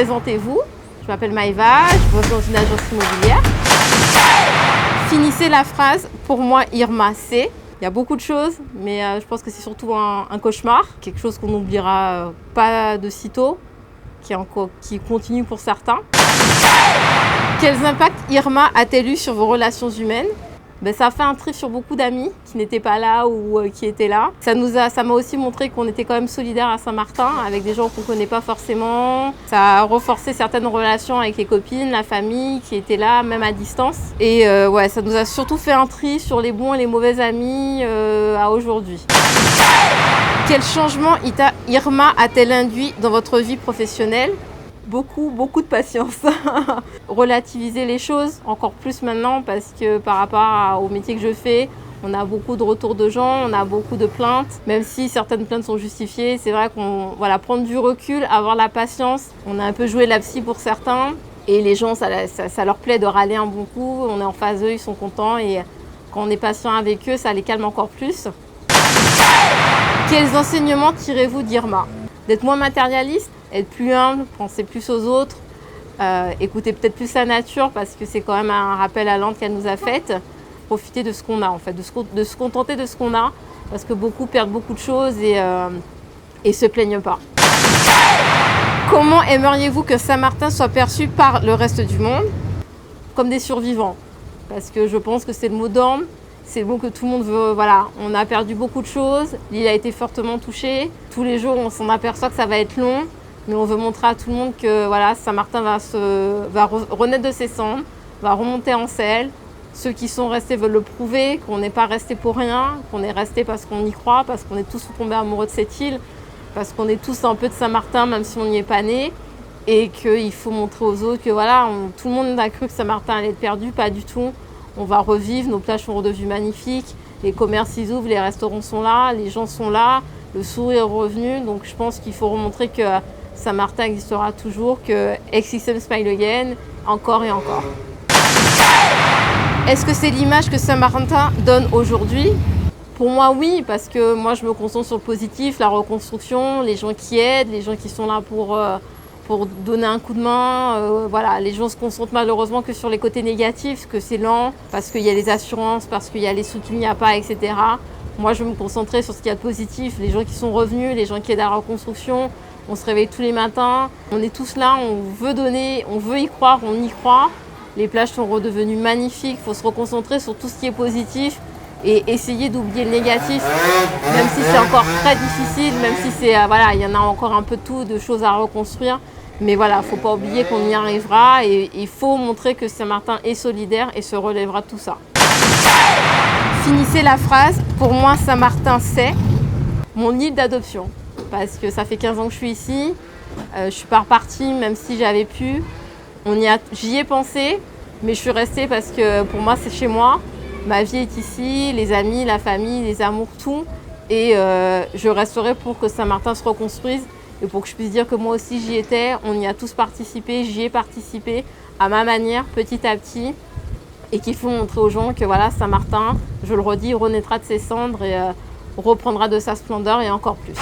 présentez-vous. Je m'appelle Maëva, je bosse dans une agence immobilière. Finissez la phrase, pour moi Irma c'est. Il y a beaucoup de choses, mais je pense que c'est surtout un cauchemar, quelque chose qu'on n'oubliera pas de sitôt, qui continue pour certains. Quels impacts Irma a-t-elle eu sur vos relations humaines? Ça a fait un tri sur beaucoup d'amis qui n'étaient pas là ou qui étaient là. Ça m'a aussi montré qu'on était quand même solidaires à Saint-Martin avec des gens qu'on ne connaît pas forcément. Ça a renforcé certaines relations avec les copines, la famille qui étaient là, même à distance. Et ouais, ça nous a surtout fait un tri sur les bons et les mauvais amis à aujourd'hui. Quel changement Irma a-t-elle induit dans votre vie professionnelle? Beaucoup de patience. Relativiser les choses, encore plus maintenant, parce que par rapport au métier que je fais, on a beaucoup de retours de gens, on a beaucoup de plaintes. Même si certaines plaintes sont justifiées, c'est vrai qu'on prendre du recul, avoir la patience. On a un peu joué la psy pour certains. Et les gens, ça leur plaît de râler un bon coup. On est en face d'eux, ils sont contents. Et quand on est patient avec eux, ça les calme encore plus. Quels enseignements tirez-vous d'Irma? D'être moins matérialiste, être plus humble, penser plus aux autres, écouter peut-être plus la nature parce que c'est quand même un rappel à l'ordre qu'elle nous a fait. Profiter de ce qu'on a en fait, de se contenter de ce qu'on a parce que beaucoup perdent beaucoup de choses et se plaignent pas. Comment aimeriez-vous que Saint-Martin soit perçu par le reste du monde? Comme des survivants, parce que je pense que c'est le mot d'ordre. C'est bon que tout le monde veut, on a perdu beaucoup de choses, l'île a été fortement touchée. Tous les jours, on s'en aperçoit que ça va être long, mais on veut montrer à tout le monde que Saint-Martin va renaître de ses cendres, va remonter en selle. Ceux qui sont restés veulent le prouver, qu'on n'est pas resté pour rien, qu'on est resté parce qu'on y croit, parce qu'on est tous tombés amoureux de cette île, parce qu'on est tous un peu de Saint-Martin, même si on n'y est pas né, et qu'il faut montrer aux autres que tout le monde a cru que Saint-Martin allait être perdu, pas du tout. On va revivre, nos plages sont redevenues magnifiques, les commerces ils ouvrent, les restaurants sont là, les gens sont là, le sourire est revenu. Donc je pense qu'il faut remontrer que Saint-Martin existera toujours, que XXM Smile Again, encore et encore. Est-ce que c'est l'image que Saint-Martin donne aujourd'hui? Pour moi oui, parce que moi je me concentre sur le positif, la reconstruction, les gens qui aident, les gens qui sont là pour donner un coup de main. Les gens se concentrent malheureusement que sur les côtés négatifs, que c'est lent, parce qu'il y a les assurances, parce qu'il y a les sous qu'il n'y a pas, etc. Moi, je vais me concentrer sur ce qu'il y a de positif, les gens qui sont revenus, les gens qui aident à la reconstruction. On se réveille tous les matins, on est tous là, on veut donner, on veut y croire, on y croit. Les plages sont redevenues magnifiques, il faut se reconcentrer sur tout ce qui est positif et essayer d'oublier le négatif, même si c'est encore très difficile, même si il y en a encore un peu de choses à reconstruire. Mais faut pas oublier qu'on y arrivera et il faut montrer que Saint-Martin est solidaire et se relèvera de tout ça. Finissez la phrase, pour moi Saint-Martin c'est mon île d'adoption. Parce que ça fait 15 ans que je suis ici, je suis pas repartie même si j'avais pu. J'y ai pensé, mais je suis restée parce que pour moi c'est chez moi. Ma vie est ici, les amis, la famille, les amours, tout. Et je resterai pour que Saint-Martin se reconstruise et pour que je puisse dire que moi aussi j'y étais. On y a tous participé, j'y ai participé à ma manière, petit à petit. Et qu'il faut montrer aux gens que Saint-Martin, je le redis, renaîtra de ses cendres et reprendra de sa splendeur et encore plus.